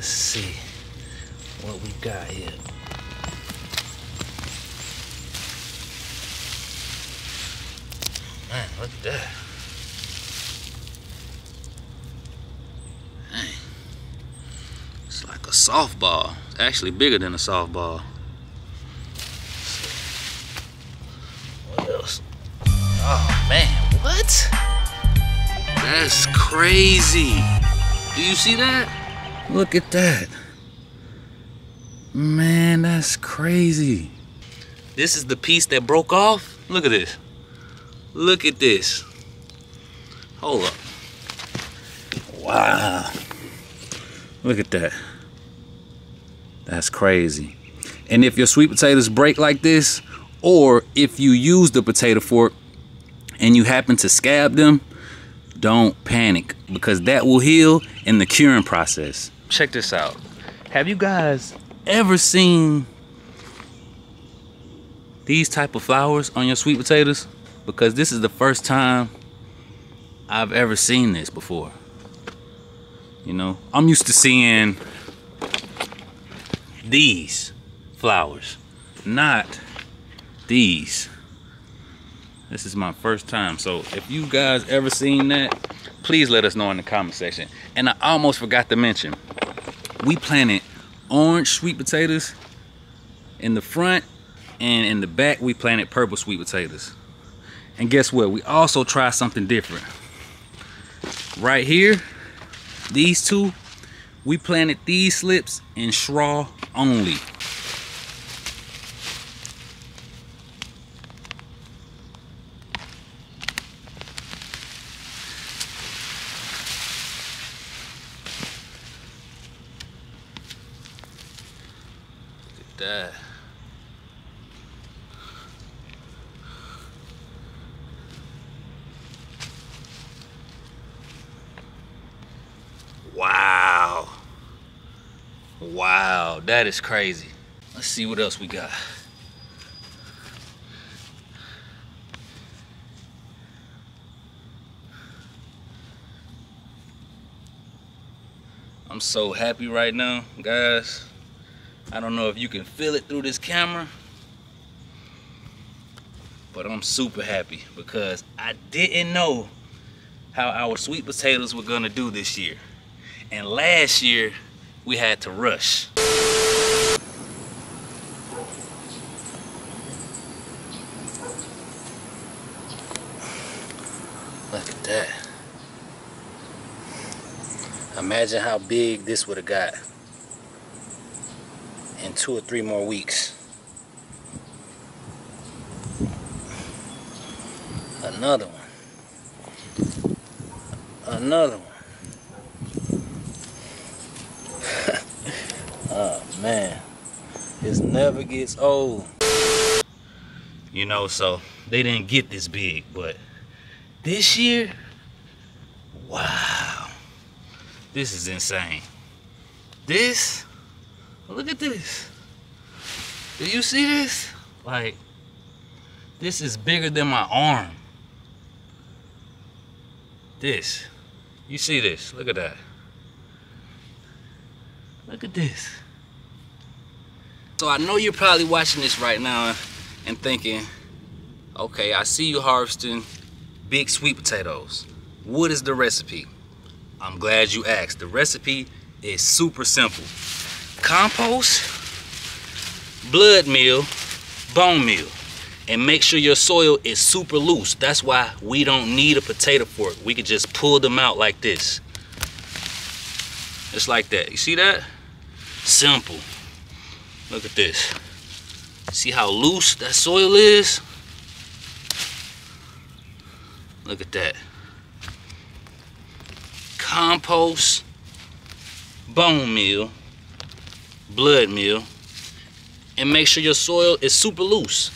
Let's see what we got here. Man, look at that. Dang. It's like a softball. It's actually bigger than a softball. What else? Oh man, what? That's crazy. Do you see that? Look at that. Man, that's crazy. This is the piece that broke off. Look at this. Look at this. Hold up. Wow. Look at that. That's crazy. And if your sweet potatoes break like this, or if you use the potato fork and you happen to scab them, don't panic, because that will heal in the curing process. Check this out. Have you guys ever seen these type of flowers on your sweet potatoes? Because this is the first time I've ever seen this before. You know, I'm used to seeing these flowers, not these. This is my first time. So if you guys ever seen that, please let us know in the comment section. And I almost forgot to mention, we planted orange sweet potatoes in the front, and in the back we planted purple sweet potatoes. And guess what? We also tried something different. Right here, these two, we planted these slips in straw only. Look at that. Wow. Wow, that is crazy. Let's see what else we got. I'm so happy right now, guys. I don't know if you can feel it through this camera, but I'm super happy because I didn't know how our sweet potatoes were gonna do this year. And last year, we had to rush. Look at that. Imagine how big this would have got in 2 or 3 more weeks. Another one. Another one. Oh man, this never gets old. You know, so they didn't get this big, but this year, wow, this is insane. This, look at this. Do you see this? Like, this is bigger than my arm. This, you see this? Look at that. Look at this. So I know you're probably watching this right now and thinking, okay, I see you harvesting big sweet potatoes. What is the recipe? I'm glad you asked. The recipe is super simple. Compost, blood meal, bone meal. And make sure your soil is super loose. That's why we don't need a potato fork. We can just pull them out like this. Just like that. You see that? Simple. Look at this. See how loose that soil is? Look at that. Compost, bone meal, blood meal, and make sure your soil is super loose.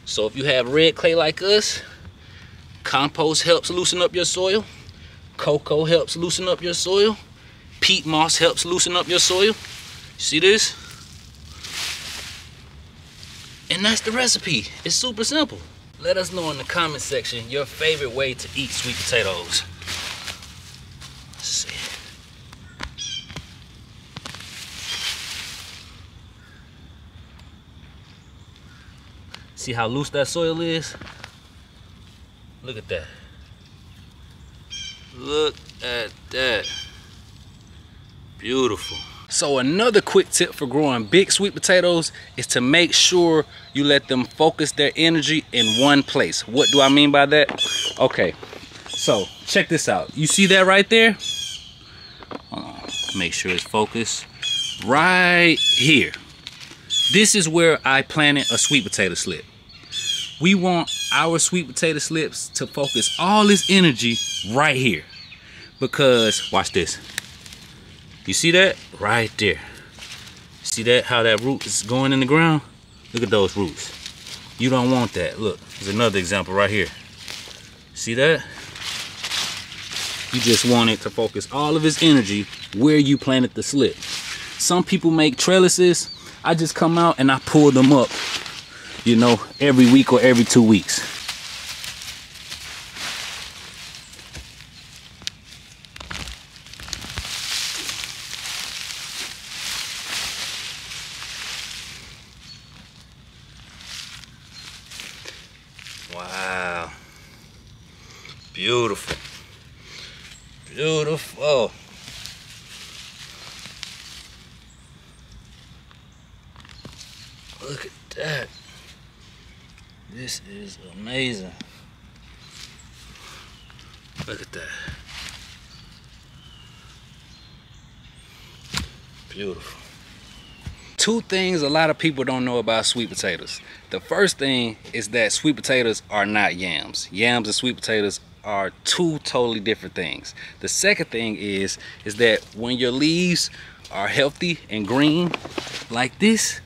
So if you have red clay like us, compost helps loosen up your soil. Cocoa helps loosen up your soil. Peat moss helps loosen up your soil. See this? And that's the recipe. It's super simple. Let us know in the comment section your favorite way to eat sweet potatoes. Let's see. See how loose that soil is? Look at that. Look at that. Beautiful. So another quick tip for growing big sweet potatoes is to make sure you let them focus their energy in one place. What do I mean by that? Okay, so check this out. You see that right there? Make sure it's focused right here. This is where I planted a sweet potato slip. We want our sweet potato slips to focus all its energy right here. Because, watch this. You see that? Right there. See that? How that root is going in the ground? Look at those roots. You don't want that. Look, there's another example right here. See that? You just want it to focus all of its energy where you planted the slip. Some people make trellises. I just come out and I pull them up, you know, every week or every 2 weeks. Wow. Beautiful. Beautiful. Look at that. This is amazing. Look at that. Beautiful. Two things a lot of people don't know about sweet potatoes. The first thing is that sweet potatoes are not yams. Yams and sweet potatoes are two totally different things. The second thing is that when your leaves are healthy and green like this,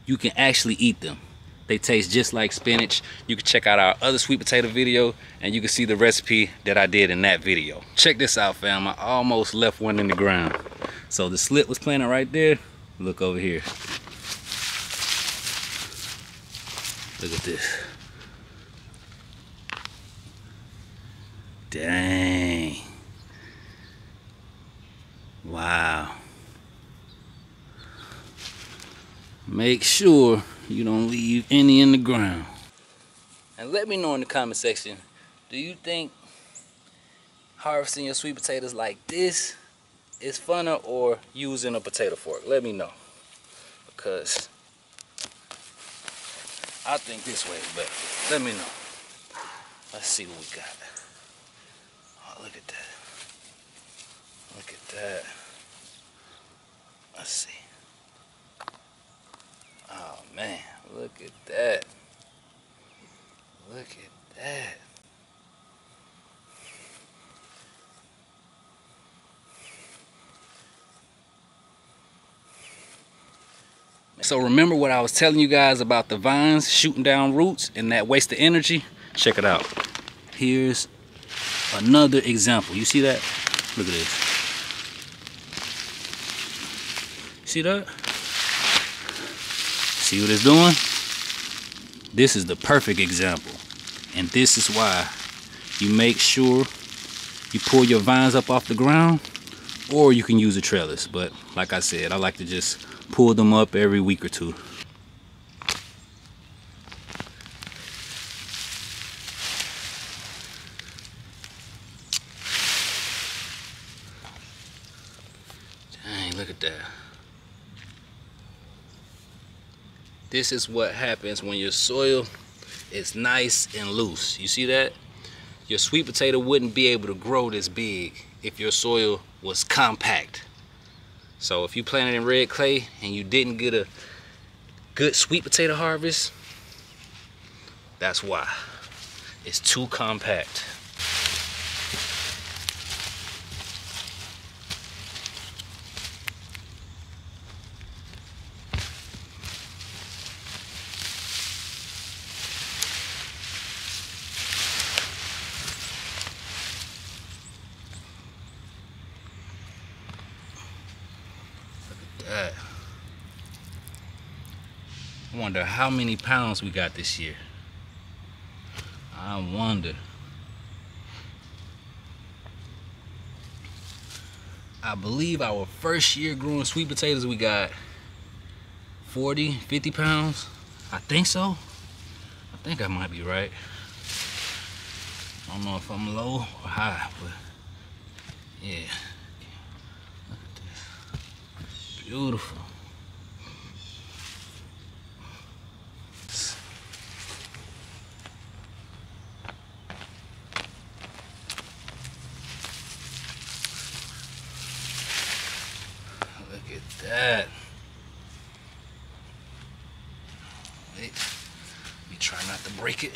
you can actually eat them. They taste just like spinach. You can check out our other sweet potato video and you can see the recipe that I did in that video. Check this out, fam. I almost left one in the ground. So the slip was planted right there. Look over here. Look at this. Dang. Wow. Make sure you don't leave any in the ground. And let me know in the comment section, do you think harvesting your sweet potatoes like this is funner or using a potato fork? Let me know, because I think this way is better. Let me know. Let's see what we got. Oh, look at that. Look at that. Let's see. Oh man, look at that. Look at that. So remember what I was telling you guys about the vines shooting down roots and that waste of energy? Check it out. Here's another example. You see that? Look at this. See that? See what it's doing? This is the perfect example. And this is why you make sure you pull your vines up off the ground, or you can use a trellis. But like I said, I like to just pull them up every week or two. Dang, look at that. This is what happens when your soil is nice and loose. You see that? Your sweet potato wouldn't be able to grow this big if your soil was compact. So if you planted in red clay and you didn't get a good sweet potato harvest, that's why. It's too compact. I wonder how many pounds we got this year. I wonder. I believe our first year growing sweet potatoes we got 40, 50 pounds. I think so. think I might be right. I don't know if I'm low or high, but yeah. Look at this. Beautiful. Look at that. Wait. Let me try not to break it.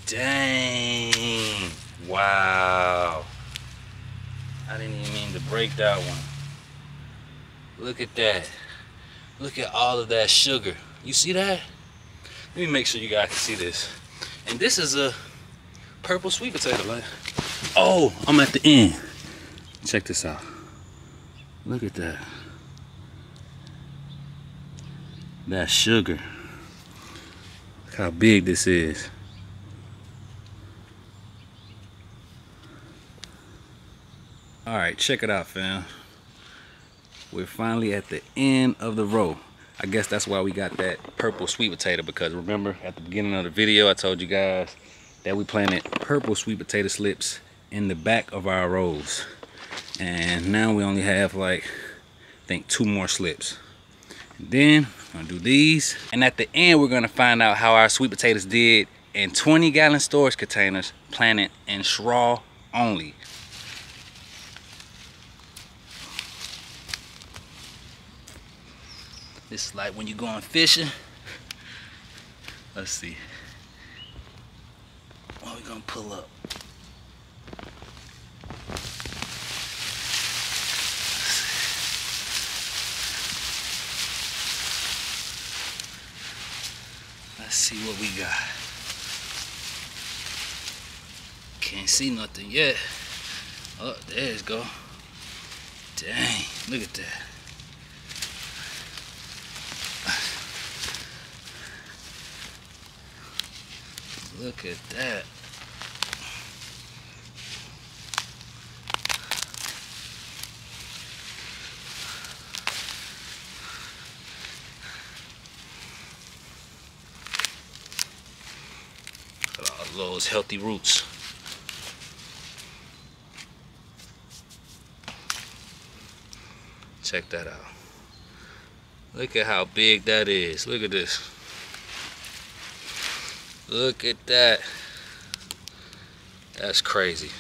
Dang. Wow. I didn't even mean to break that one. Look at that. Look at all of that sugar. You see that? Let me make sure you guys can see this. And this is a purple sweet potato. Like, oh, I'm at the end. Check this out. Look at that. That sugar. Look how big this is. All right, check it out, fam. We're finally at the end of the row. I guess that's why we got that purple sweet potato, because remember at the beginning of the video I told you guys that we planted purple sweet potato slips in the back of our rows. And now we only have like, I think 2 more slips. And then we're gonna do these. And at the end, we're gonna find out how our sweet potatoes did in 20-gallon storage containers planted in straw only. This is like when you're going fishing. Let's see. What are we gonna pull up? Let's see what we got. Can't see nothing yet. Oh, there it go. Dang, look at that. Look at that. Look at all those healthy roots. Check that out. Look at how big that is. Look at this. Look at that. That's crazy.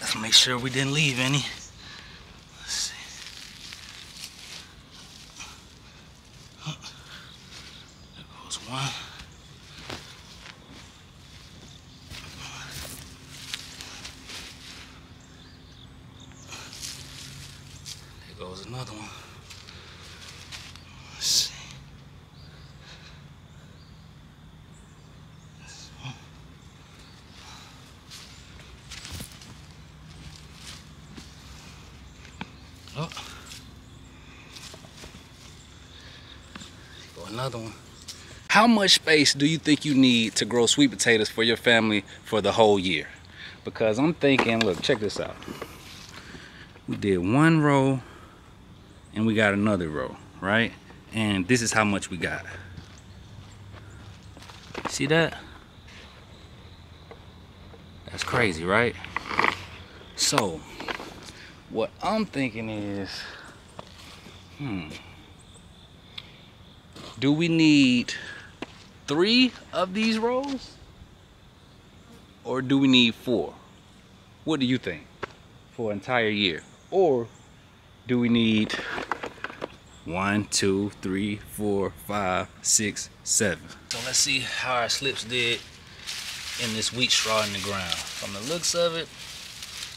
Let's make sure we didn't leave any. Let's see. There goes one. Goes another one. Let's see. Oh. Go another one. How much space do you think you need to grow sweet potatoes for your family for the whole year? Because I'm thinking, look, check this out. We did 1 row. And we got another row, right? And this is how much we got. See that? That's crazy, right? So, what I'm thinking is, do we need 3 of these rows? Or do we need 4? What do you think? For an entire year? Or do we need 1, 2, 3, 4, 5, 6, 7? So let's see how our slips did in this wheat straw in the ground. From the looks of it,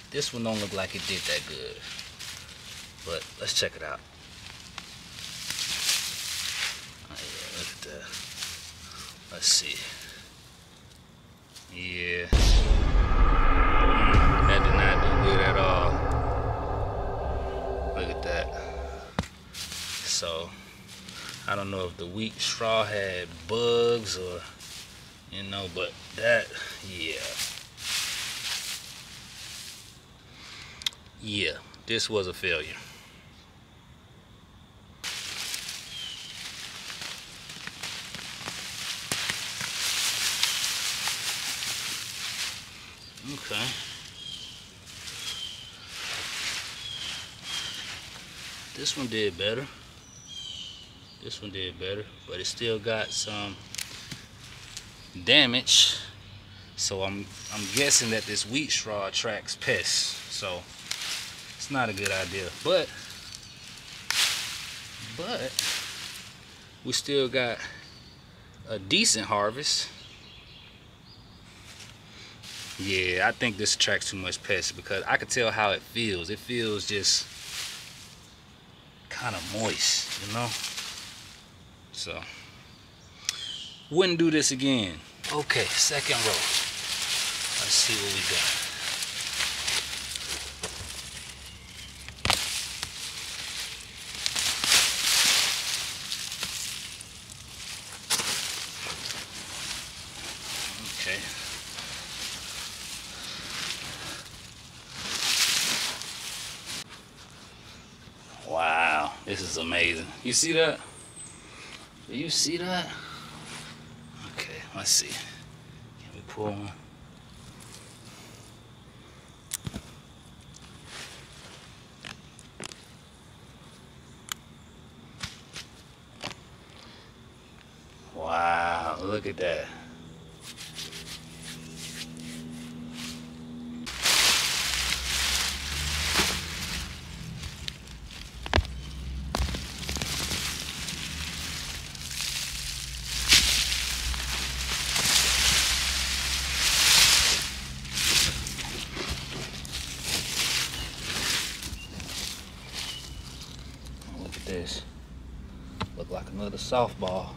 this one don't look like it did that good. But let's check it out. Oh, yeah, look at that. Let's see. Yeah. I don't know if the wheat straw had bugs or, you know, but that, yeah, this was a failure. Okay. This one did better. This one did better, but it still got some damage. So I'm guessing that this wheat straw attracts pests. So it's not a good idea. But we still got a decent harvest. Yeah, I think this attracts too much pests because I could tell how it feels. It feels just kind of moist, you know? So, wouldn't do this again. Okay, second row. Let's see what we got. Okay. Wow, this is amazing. You see that? Do you see that? Okay, let's see. Can we pull one? Wow, look at that. Look at this. Look like another softball.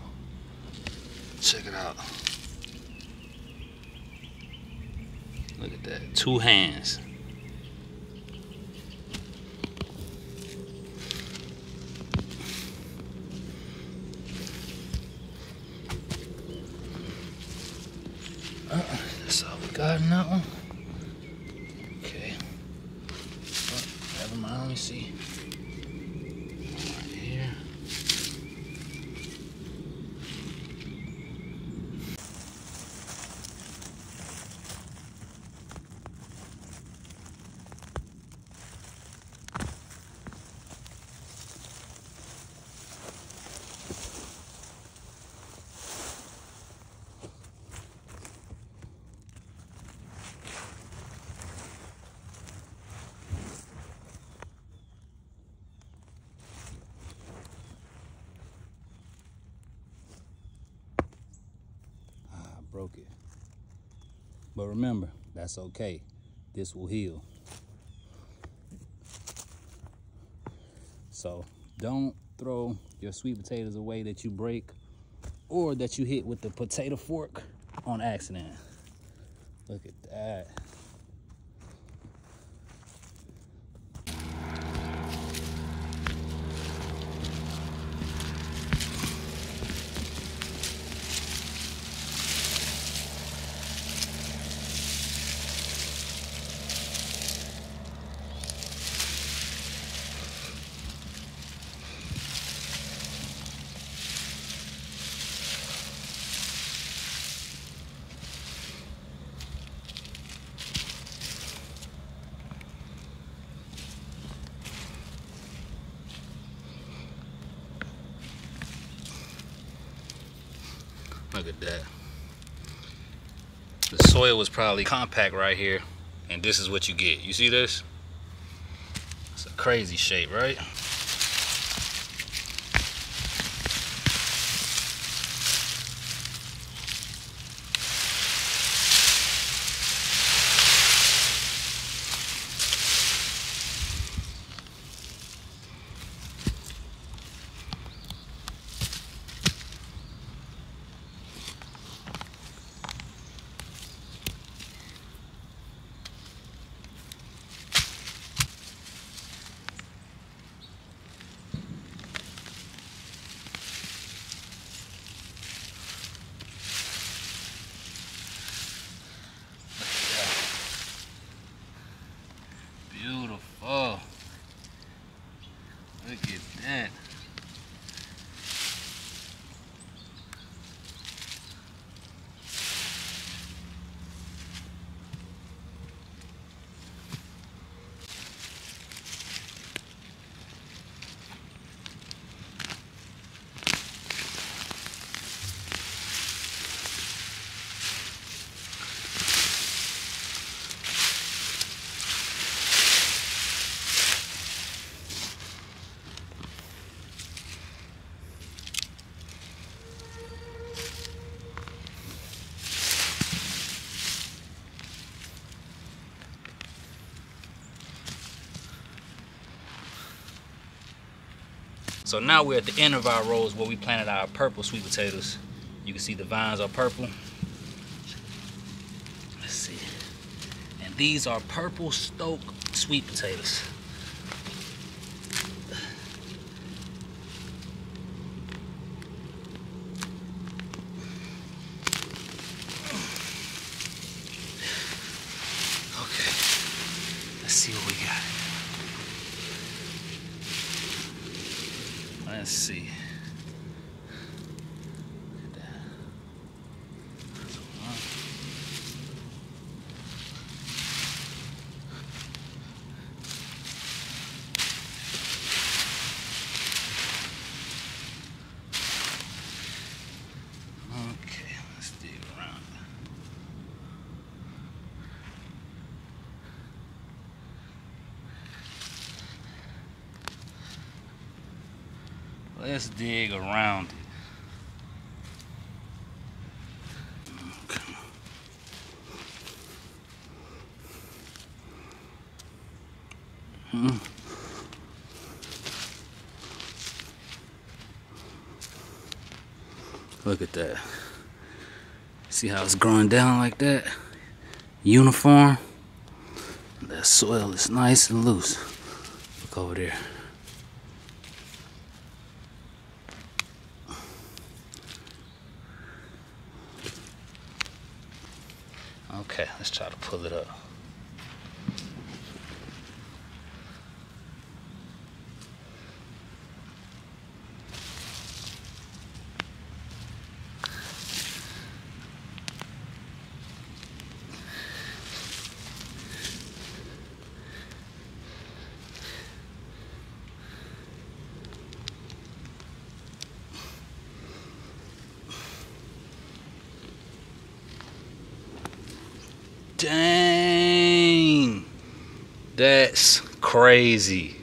Check it out. Look at that. 2 hands. That's all we got in that one. Okay. Oh, never mind. Let me see. Right here. Broke it. But remember, that's okay. This will heal. So don't throw your sweet potatoes away that you break or that you hit with the potato fork on accident. Look at that. Look at that. The soil was probably compact right here, and this is what you get. You see this? It's a crazy shape, right? beautiful. Look at that. So now we're at the end of our rows where we planted our purple sweet potatoes. You can see the vines are purple. Let's see. And these are purple Stoke sweet potatoes. Okay, let's see what we got. Let's see. Look at that. Okay, let's dig around. Let's dig around it. Okay. Look at that. See how it's growing down like that? Uniform. That soil is nice and loose. Look over there. Okay, let's try to pull it up. Dang, that's crazy.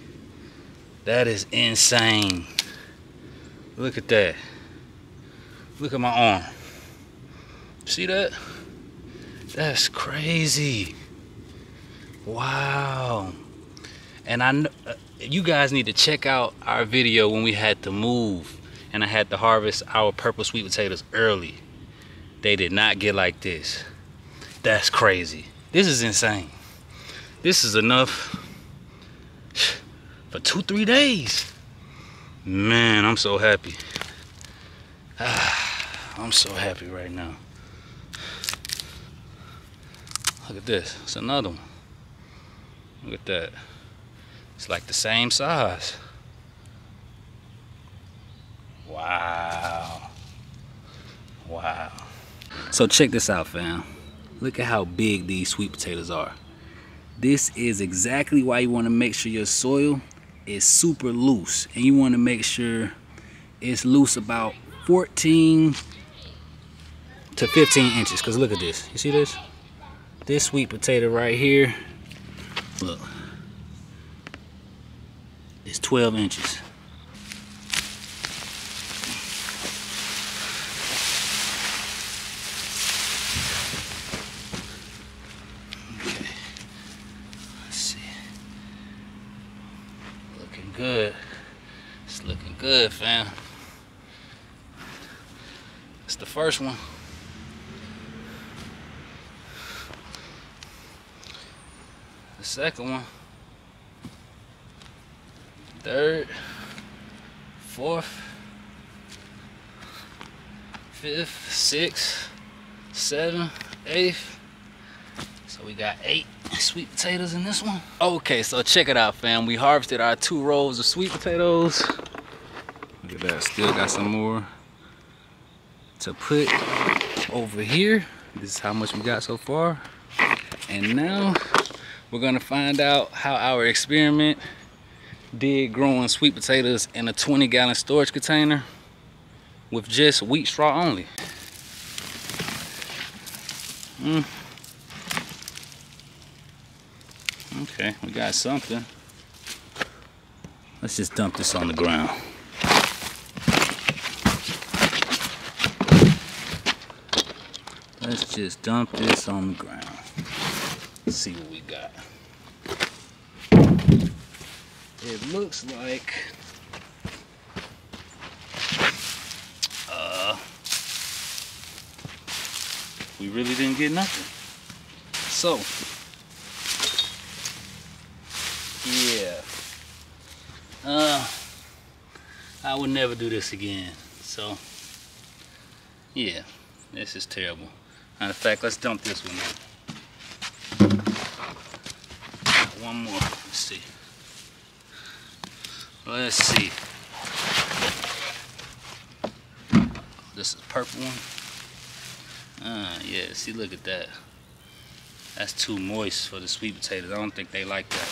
That is insane. Look at that. Look at my arm. See that? That's crazy. Wow. And I know you guys need to check out our video when we had to move and I had to harvest our purple sweet potatoes early. They did not get like this. That's crazy. This is insane. This is enough for 2-3 days. Man, I'm so happy. I'm so happy right now. Look at this. It's another one. Look at that. It's like the same size. Wow. Wow. So check this out, fam. Look at how big these sweet potatoes are. This is exactly why you want to make sure your soil is super loose. And you want to make sure it's loose about 14 to 15 inches. Because look at this. You see this? This sweet potato right here. Look. It's 12 inches. Good. It's looking good, fam. It's the first one. The second one. Third. Fourth. Fifth. Sixth. Seventh. Eighth. So we got 8. sweet potatoes in this one. Okay, so check it out, fam. We harvested our 2 rows of sweet potatoes. Look at that, still got some more to put over here. This is how much we got so far. And now we're gonna find out how our experiment did growing sweet potatoes in a 20-gallon storage container with just wheat straw only. Okay, we got something. Let's just dump this on the ground. Let's just dump this on the ground. Let's see what we got. It looks like we really didn't get nothing. So yeah, I would never do this again. So yeah, this is terrible. Matter of fact, let's dump this one in. One more. Let's see. Let's see. This is a purple one. Yeah, see, look at that. That's too moist for the sweet potatoes. I don't think they like that.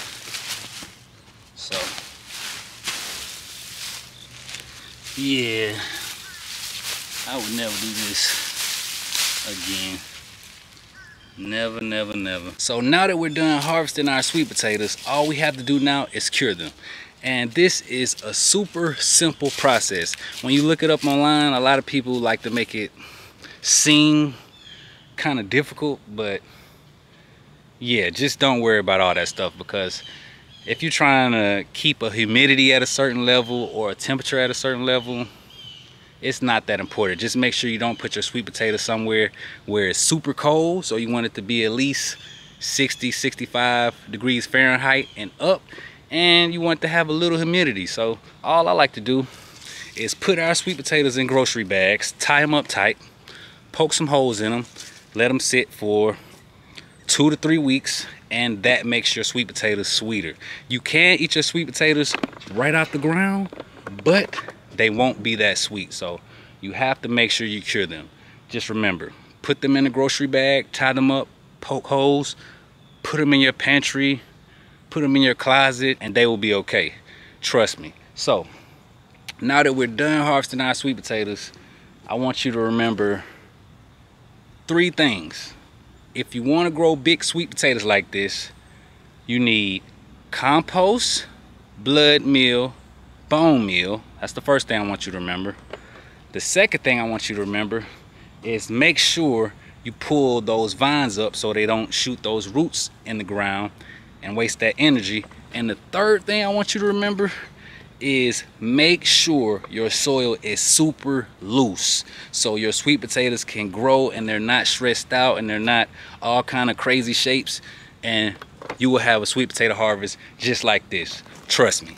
So, yeah, I would never do this again. Never, never, never. So now that we're done harvesting our sweet potatoes, all we have to do now is cure them. And this is a super simple process. When you look it up online, a lot of people like to make it seem kind of difficult, but yeah, just don't worry about all that stuff, because if you're trying to keep a humidity at a certain level or a temperature at a certain level, it's not that important. Just make sure you don't put your sweet potato somewhere where it's super cold. So you want it to be at least 60, 65 degrees Fahrenheit and up, and you want to have a little humidity. So all I like to do is put our sweet potatoes in grocery bags, tie them up tight, poke some holes in them, let them sit for 2 to 3 weeks, and that makes your sweet potatoes sweeter. You can eat your sweet potatoes right out the ground, but they won't be that sweet. So you have to make sure you cure them. Just remember, put them in a grocery bag, tie them up, poke holes, put them in your pantry, put them in your closet, and they will be okay. Trust me. So now that we're done harvesting our sweet potatoes, I want you to remember 3 things. If you want to grow big sweet potatoes like this, you need compost, blood meal, bone meal. That's the first thing I want you to remember. The second thing I want you to remember is make sure you pull those vines up so they don't shoot those roots in the ground and waste that energy. And the third thing I want you to remember is make sure your soil is super loose so your sweet potatoes can grow and they're not stressed out and they're not all kind of crazy shapes, and you will have a sweet potato harvest just like this. Trust me.